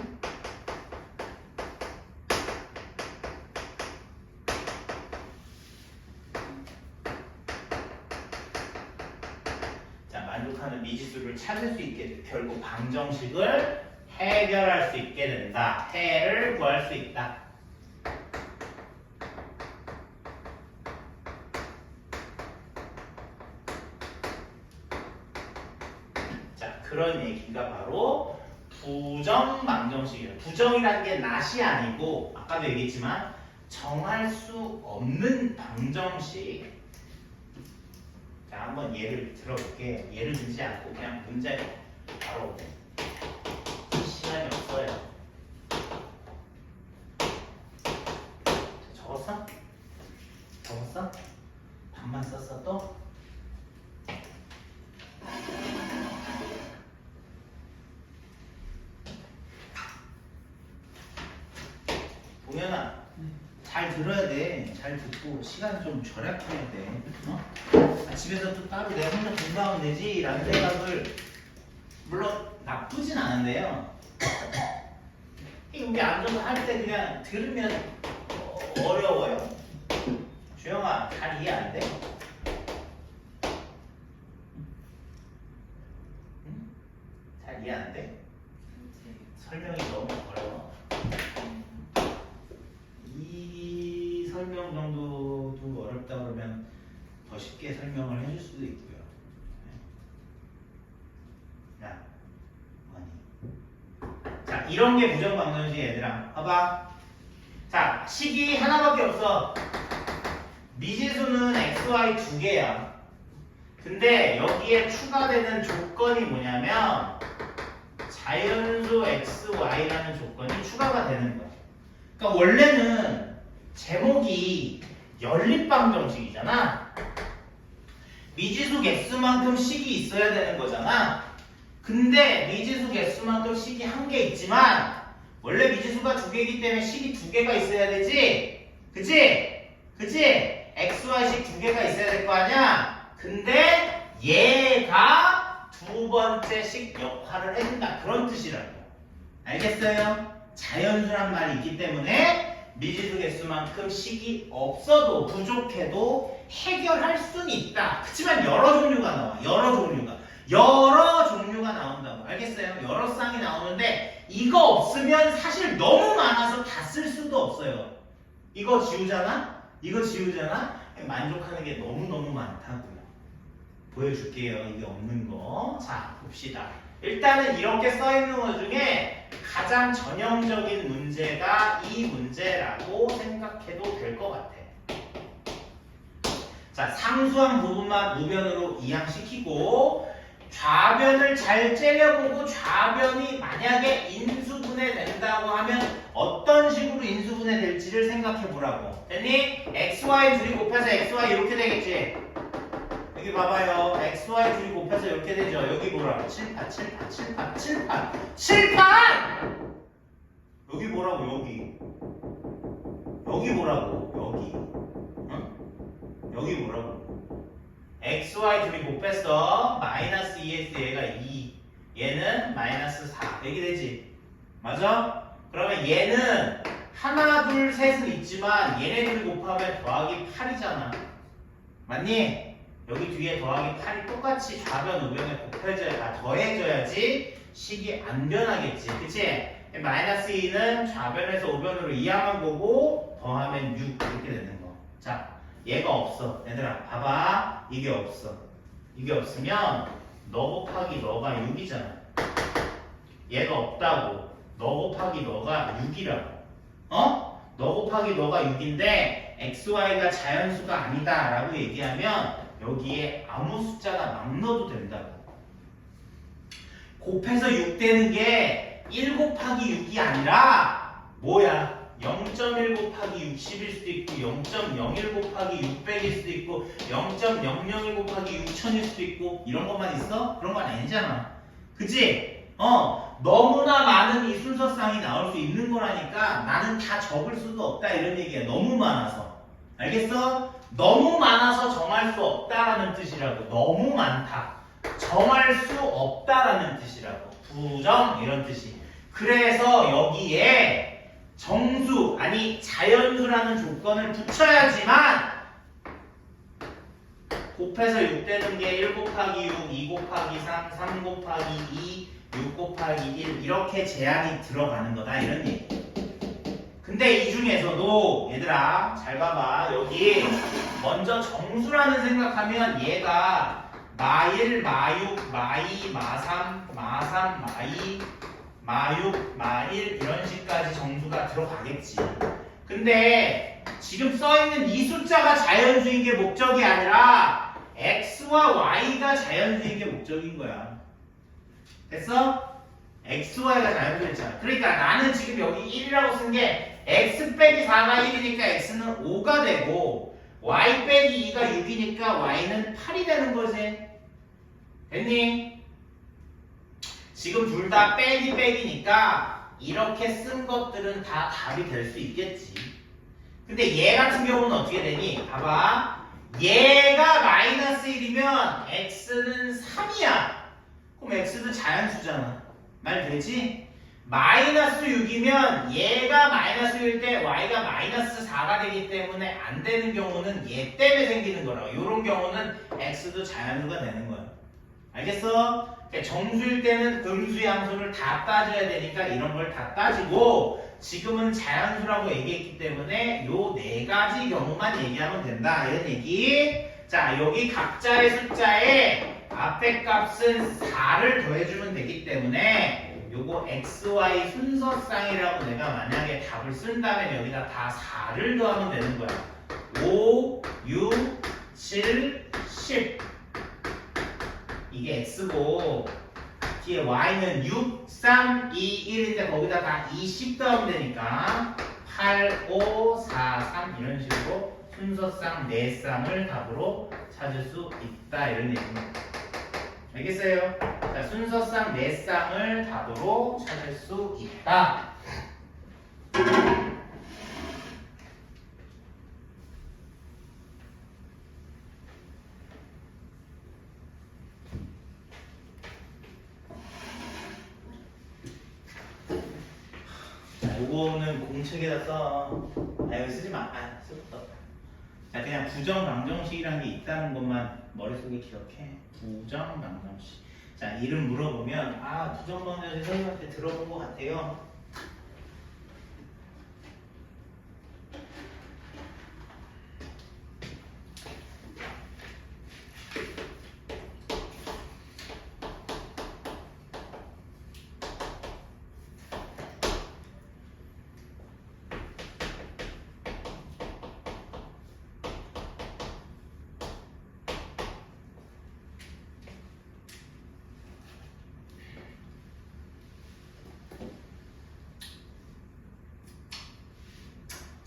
만족하는 미지수를 찾을 수 있게 돼. 결국 방정식을 해결할 수 있게 된다. 해를 구할 수 있다. 자, 그런 얘기가 바로 부정방정식이에요. 부정이라는 게 낫이 아니고 아까도 얘기했지만 정할 수 없는 방정식. 자, 한번 예를 들어볼게요. 예를 들지 않고 그냥 문제 바로 시간이 없어요. 적었어? 적었어? 반만 썼어 또? 동현아, 잘 들어야 돼. 잘 듣고 시간 좀 절약해야 돼. 집에서 또 따로 내가 혼자 공부하면 되지 라는 생각을 물론 나쁘진 않은데요. 여기 앉아서 할 때 그냥 들으면 어려워요. 주영아, 잘 이해 안 돼? 응? 잘 이해 안 돼? 설명이 너무 어려워. 이 설명 정도도 어렵다 그러면 더 쉽게 설명을 해줄 수도 있고요. 야, 아니. 자, 이런 게 부정방정식 얘들아. 봐봐. 자, 식이 하나밖에 없어. 미지수는 x, y 두 개야. 근데 여기에 추가되는 조건이 뭐냐면 자연수 x, y라는 조건이 추가가 되는 거야. 그러니까 원래는 제목이 연립방정식이잖아. 미지수 개수만큼 식이 있어야 되는 거잖아. 근데 미지수 개수만큼 식이 한 개 있지만 원래 미지수가 두 개이기 때문에 식이 두 개가 있어야 되지? 그치? x, y식 두 개가 있어야 될 거 아니야? 근데 얘가 두 번째 식 역할을 해준다. 그런 뜻이라고. 알겠어요? 자연수란 말이 있기 때문에 미지수 개수만큼 식이 없어도 부족해도 해결할 수는 있다. 그렇지만 여러 종류가 나와. 여러 종류가 나온다고. 알겠어요? 여러 쌍이 나오는데 이거 없으면 사실 너무 많아서 다 쓸 수도 없어요. 이거 지우잖아? 만족하는 게 너무너무 많다고요. 보여줄게요. 이게 없는 거. 자, 봅시다. 일단은 이렇게 써있는 것 중에 가장 전형적인 문제가 이 문제라고 생각해도 될 것 같아. 자, 상수한 부분만 우변으로 이항시키고 좌변을 잘 째려보고 좌변이 만약에 인수분해 된다고 하면 어떤 식으로 인수분해 될지를 생각해 보라고. 됐니? XY 둘이 곱해서 XY 이렇게 되겠지? 여기 봐봐요. XY 둘이 곱해서 이렇게 되죠? 여기 뭐라고? 7판, 7판, 7판, 7판, 7판! 여기 뭐라고? 여기. 여기 뭐라고? 여기. 응? 여기 뭐라고? XY 둘이 곱했어. 마이너스 2x 얘가 2. 얘는 마이너스 4. 이렇게 되지? 맞아? 그러면 얘는 하나, 둘, 셋은 있지만 얘네들 곱하면 더하기 8이잖아. 맞니? 여기 뒤에 더하기 8이 똑같이 좌변, 우변에 곱해져야 다 더해져야지 식이 안 변하겠지. 그치? 마이너스 2는 좌변에서 우변으로 이항한 거고 더하면 6 이렇게 되는 거. 자, 얘가 없어. 얘들아 봐봐. 이게 없어. 이게 없으면 너 곱하기 너가 6이잖아. 얘가 없다고. 너 곱하기 너가 6이라고. 어? 너 곱하기 너가 6인데 XY가 자연수가 아니다 라고 얘기하면 여기에 아무 숫자나 막 넣어도 된다고. 곱해서 6 되는 게 1 곱하기 6이 아니라 뭐야? 0.1 곱하기 60일 수도 있고 0.01 곱하기 600일 수도 있고 0.001 곱하기 6000일 수도 있고 이런 것만 있어? 그런 건 아니잖아. 그치? 너무나 많은 이 순서쌍이 나올 수 있는 거라니까 나는 다 적을 수도 없다 이런 얘기야. 너무 많아서. 알겠어? 너무 많아서 정할 수 없다라는 뜻이라고. 너무 많다. 정할 수 없다라는 뜻이라고. 부정 이런 뜻이. 그래서 여기에 정수 아니 자연수라는 조건을 붙여야지만 곱해서 6 되는 게 1 곱하기 6, 2 곱하기 3, 3 곱하기 2, 6 곱하기 1 이렇게 제한이 들어가는 거다 이런 얘기. 근데 이 중에서도 얘들아 잘 봐봐. 여기 먼저 정수라는 생각하면 얘가 마1, 마6, 마2, 마3, 마3, 마2, 마6, 마1 이런 식까지 정수가 들어가겠지. 근데 지금 써있는 이 숫자가 자연수인 게 목적이 아니라 x와 y가 자연수인 게 목적인 거야. 됐어? x, y가 자연수였잖아. 그러니까 나는 지금 여기 1이라고 쓴 게 x 빼기 4가 1이니까 x는 5가 되고 y 빼기 2가 6이니까 y는 8이 되는 거지. 됐니? 지금 둘 다 빼기 빼기니까 이렇게 쓴 것들은 다 답이 될 수 있겠지. 근데 얘 같은 경우는 어떻게 되니? 봐봐. 얘가 마이너스 1이면 x는 3이야. 그럼 x도 자연수잖아. 말 되지? 마이너스 6이면 얘가 마이너스 6일 때 y가 마이너스 4가 되기 때문에 안 되는 경우는 얘 때문에 생기는 거라고. 이런 경우는 x도 자연수가 되는 거야. 알겠어? 정수일 때는 음수, 양수를 다 따져야 되니까 이런 걸 다 따지고 지금은 자연수라고 얘기했기 때문에 요 네 가지 경우만 얘기하면 된다 이런 얘기. 자, 여기 각자의 숫자에 앞에 값은 4를 더해주면 되기 때문에 요거 XY 순서쌍이라고 내가 만약에 답을 쓴다면 여기다 다 4를 더하면 되는 거야. 5, 6, 7, 10 이게 X고 뒤에 Y는 6, 3, 2, 1인데 거기다 다 20 더하면 되니까 8, 5, 4, 3 이런 식으로 순서쌍 4쌍을 답으로 찾을 수 있다 이런 얘기입니다. 알겠어요? 자, 순서쌍 4쌍을 답으로 찾을 수 있다. 요거는 공책에다 써. 여기 쓰지 마. 쓸것도 없다. 자, 그냥 부정방정식이라는 게 있다는 것만 머릿속에 기억해. 부정방정식. 자, 이름 물어보면 부정방정식 선생님한테 들어본 것 같아요.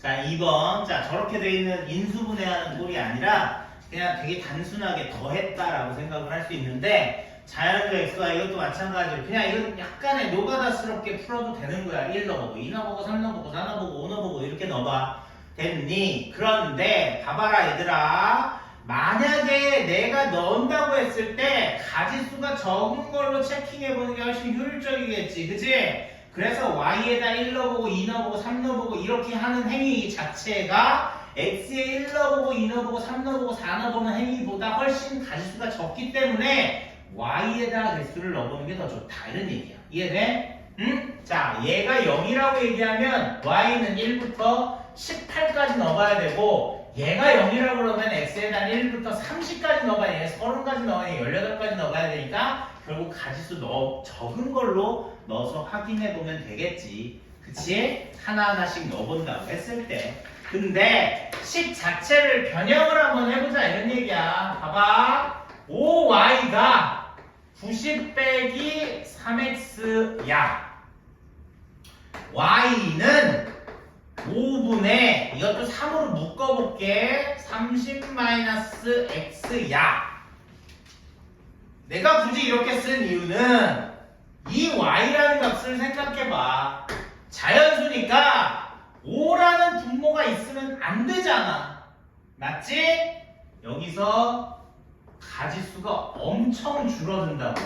자, 2번. 자, 저렇게 돼 있는 인수분해하는 꼴이 아니라 그냥 되게 단순하게 더했다라고 생각을 할 수 있는데 자연수 x와 이것도 마찬가지로 그냥 이건 약간의 노가다스럽게 풀어도 되는 거야. 1 넣어보고 2 넣어보고 3 넣어보고 4 넣어보고 5 넣어보고 이렇게 넣어봐. 됐니? 그런데 봐봐라 얘들아. 만약에 내가 넣는다고 했을 때 가지수가 적은 걸로 체킹해보는 게 훨씬 효율적이겠지. 그치? 그래서 y에다 1 넣어보고 2 넣어보고 3 넣어보고 이렇게 하는 행위 자체가 x에 1 넣어보고 2 넣어보고 3 넣어보고 4 넣어보는 행위보다 훨씬 가지수가 적기 때문에 y에다 개수를 넣어보는 게 더 좋다 이런 얘기야. 이해돼? 응? 자, 얘가 0이라고 얘기하면 y는 1부터 18까지 넣어봐야 되고 얘가 0이라고 그러면 x에다 1부터 30까지 넣어봐야 돼. 30까지 넣어야 돼. 18까지 넣어봐야 되니까 결국 가지수 적은 걸로 넣어서 확인해 보면 되겠지. 그치? 하나하나씩 넣어본다고 했을 때. 근데 식 자체를 변형을 한번 해보자 이런 얘기야. 봐봐. 5y가 90 빼기 3x야. y는 5분의 이것도 3으로 묶어볼게. 30-x야. 내가 굳이 이렇게 쓴 이유는 이 y라는 값을 생각해봐. 자연수니까 5라는 분모가 있으면 안 되잖아. 맞지? 여기서 가지수가 엄청 줄어든다고.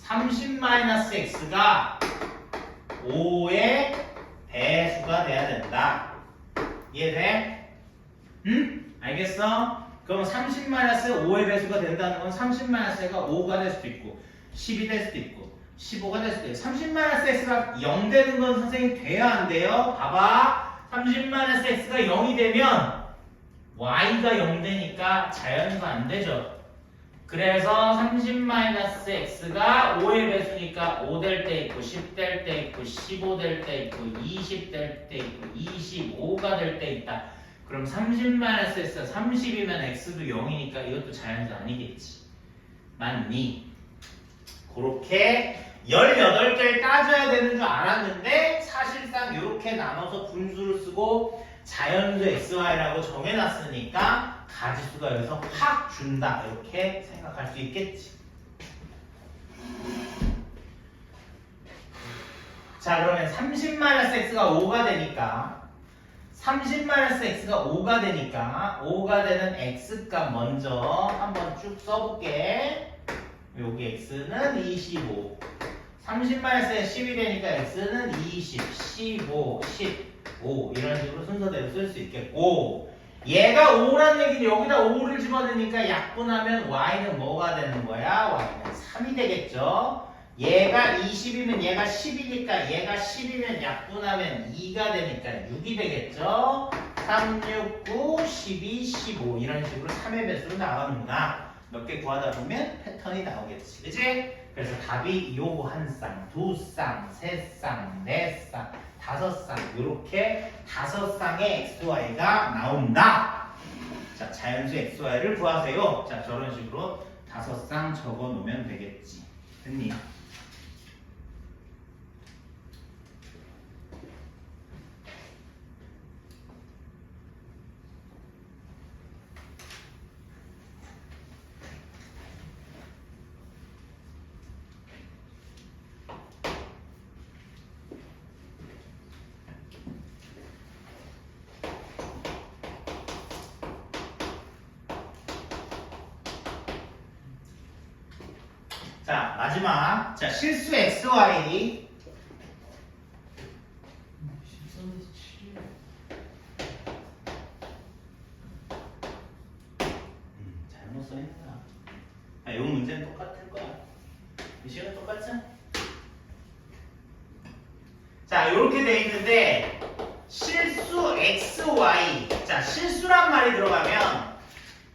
30-x가 5의 배수가 돼야 된다. 이해돼? 응? 알겠어? 그럼 30-5의 배수가 된다는 건 30-x가 5가 될 수도 있고 10이 될 수도 있고 15가 될 수도 있고 30-x가 0 되는 건 선생님 돼야 안 돼요? 봐봐. 30-x가 0이 되면 y가 0 되니까 자연수가 안 되죠. 그래서 30-x가 5의 배수니까 5 될 때 있고 10 될 때 있고 15 될 때 있고 20 될 때 있고 25가 될 때 있다. 그럼 30-x가 30이면 x도 0이니까 이것도 자연수 아니겠지. 맞니? 그렇게 18개를 따져야 되는 줄 알았는데 사실상 이렇게 나눠서 분수를 쓰고 자연수 xy라고 정해놨으니까 가지수가 여기서 확 준다 이렇게 생각할 수 있겠지. 자, 그러면 30-x가 5가 되니까 30-x가 5가 되니까 5가 되는 x값 먼저 한번 쭉 써볼게. 여기 x는 25. 30-x가 10이 되니까 x는 20, 15, 15 이런 식으로 순서대로 쓸 수 있겠고 얘가 5라는 얘기는 여기다 5를 집어넣으니까 약분하면 y는 뭐가 되는 거야? y는 3이 되겠죠. 얘가 20이면 얘가 10이니까 얘가 10이면 약분하면 2가 되니까 6이 되겠죠. 3, 6, 9, 12, 15 이런 식으로 3의 배수로 나가는구나. 몇 개 구하다 보면 패턴이 나오겠지. 그치? 그래서 답이 요거 한 쌍, 두 쌍, 세 쌍, 네 쌍, 다섯 쌍 이렇게 다섯 쌍의 xy가 나온다. 자, 자연수 xy를 구하세요. 자, 저런 식으로 다섯 쌍 적어 놓으면 되겠지. 됐니? 자, 마지막. 자, 실수 xy. 13에서 7. 잘못 써있는 거야. 아, 이 문제는 똑같을 거야. 이 시간은 똑같지? 자, 이렇게 돼 있는데 실수 xy. 자, 실수란 말이 들어가면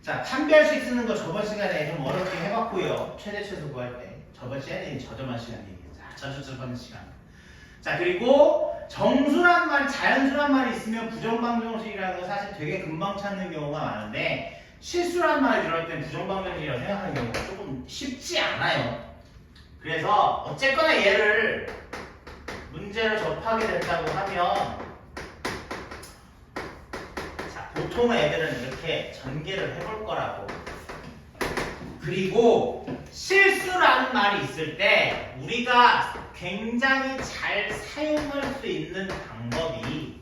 자, 판별식 쓰는 거 저번 시간에 좀 어렵게 해봤고요. 최대 최소 구할 때. 저번 시간에 저저번 시간 얘기해요. 자, 저번 시간. 자, 그리고 정수란 말, 자연수란 말이 있으면 부정방정식이라는 거 사실 되게 금방 찾는 경우가 많은데 실수란 말이 들어갈 땐 부정방정식이라고 생각하는 경우가 조금 쉽지 않아요. 그래서 어쨌거나 얘를 문제를 접하게 된다고 하면 보통 애들은 이렇게 전개를 해볼 거라고. 그리고 실수라는 말이 있을 때 우리가 굉장히 잘 사용할 수 있는 방법이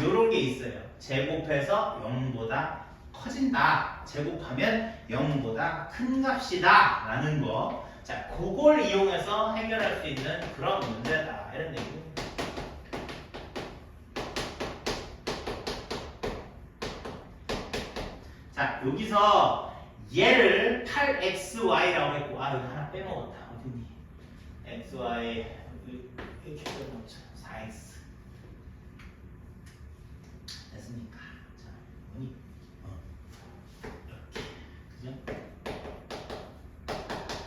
요런 게 있어요. 제곱해서 0보다 커진다. 제곱하면 0보다 큰 값이다. 라는 거. 자, 그걸 이용해서 해결할 수 있는 그런 문제다. 이런 얘기입니다. 자, 여기서 얘를 8xy라고 했고, 여기 하나 빼먹었다. 어딨니? xy 이렇게 빼먹자. 4x 됐습니까? 자, 뭐니? 이렇게 그죠?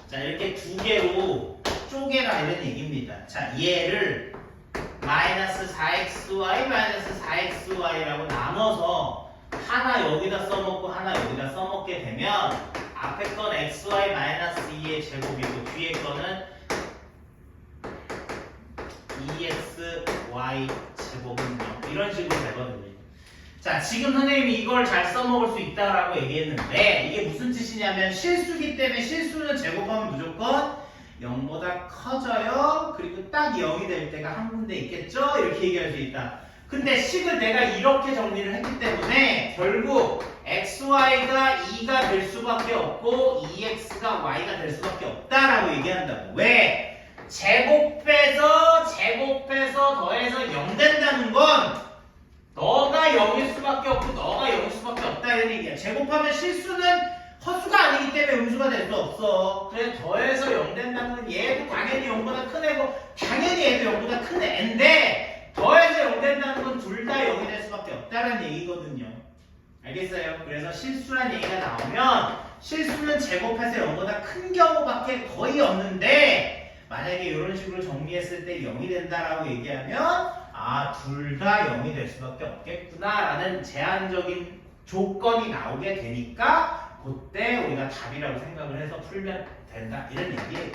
자, 이렇게 두 개로 쪼개라 이런 얘기입니다. 자, 얘를 마이너스 4xy 마이너스 4xy라고 나눠서 하나 여기다 써먹고 하나 여기다 써먹게 되면 앞에 건 xy 마이너스 2의 제곱이고 뒤에 거는 2xy 제곱은 0 이런 식으로 되거든요. 자, 지금 선생님이 이걸 잘 써먹을 수 있다라고 얘기했는데 이게 무슨 뜻이냐면 실수기 때문에 실수는 제곱하면 무조건 0보다 커져요. 그리고 딱 0이 될 때가 한 군데 있겠죠? 이렇게 얘기할 수 있다. 근데 식을 내가 이렇게 정리를 했기 때문에 결국 xy가 2가 될 수밖에 없고 2x가 y가 될 수밖에 없다라고 얘기한다고. 왜? 제곱해서 더해서 0 된다는 건 너가 0일 수밖에 없고 너가 0일 수밖에 없다 이런 얘기야. 제곱하면 실수는 허수가 아니기 때문에 음수가 될 수 없어. 그래 더해서 0 된다는 건 얘도 당연히 0보다 큰 애고 당연히 얘도 0보다 큰 애인데 더해서 0 된다는 건 둘 다 0이 될 수밖에 없다는 얘기거든요. 알겠어요? 그래서 실수란 얘기가 나오면 실수는 제곱해서 0보다 큰 경우밖에 거의 없는데 만약에 이런 식으로 정리했을 때 0이 된다라고 얘기하면 둘 다 0이 될 수밖에 없겠구나 라는 제한적인 조건이 나오게 되니까 그때 우리가 답이라고 생각을 해서 풀면 된다 이런 얘기예요.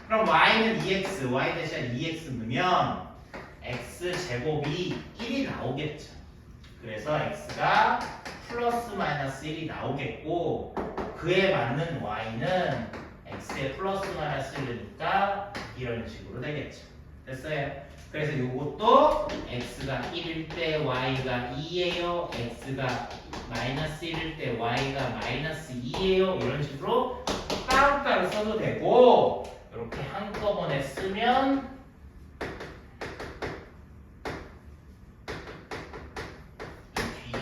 그럼 y는 2x, y 대신 2x 넣으면 x제곱이 1이 나오겠죠. 그래서 x가 플러스 마이너스 1이 나오겠고 그에 맞는 y는 x의 플러스 마이너스 1이니까 이런 식으로 되겠죠. 됐어요? 그래서 이것도 x가 1일 때 y가 2예요. x가 마이너스 1일 때 y가 마이너스 2예요. 이런 식으로 따로따로 써도 되고 이렇게 한꺼번에 쓰면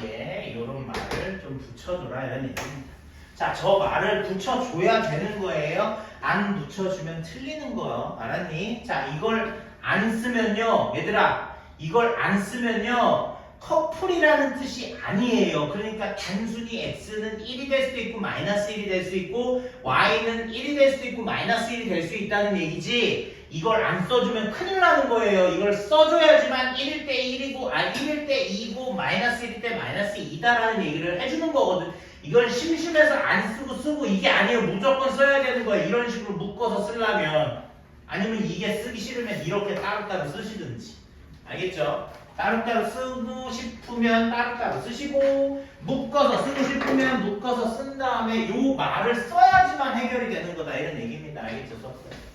뒤에 이런 말을 좀 붙여줘라 이런 얘기입니다. 자, 저 말을 붙여줘야 되는 거예요. 안 붙여주면 틀리는 거예요. 알았니? 자, 이걸 안 쓰면요. 얘들아, 이걸 안 쓰면요. 커플이라는 뜻이 아니에요. 그러니까 단순히 x는 1이 될 수도 있고 마이너스 1이 될 수 있고 y는 1이 될 수도 있고 마이너스 1이 될 수 있다는 얘기지 이걸 안 써주면 큰일 나는 거예요. 이걸 써줘야지만 1일 때 1이고 1일 때 2고 마이너스 1일 때 마이너스 2다라는 얘기를 해주는 거거든. 이건 심심해서 안 쓰고 이게 아니에요. 무조건 써야 되는 거야. 이런 식으로 묶어서 쓰려면 아니면 이게 쓰기 싫으면 이렇게 따로따로 쓰시든지 알겠죠? 따로따로 쓰고 싶으면 따로따로 쓰시고 묶어서 쓰고 싶으면 묶어서 쓴 다음에 요 말을 써야지만 해결이 되는 거다 이런 얘기입니다. 알겠죠? 썼어요.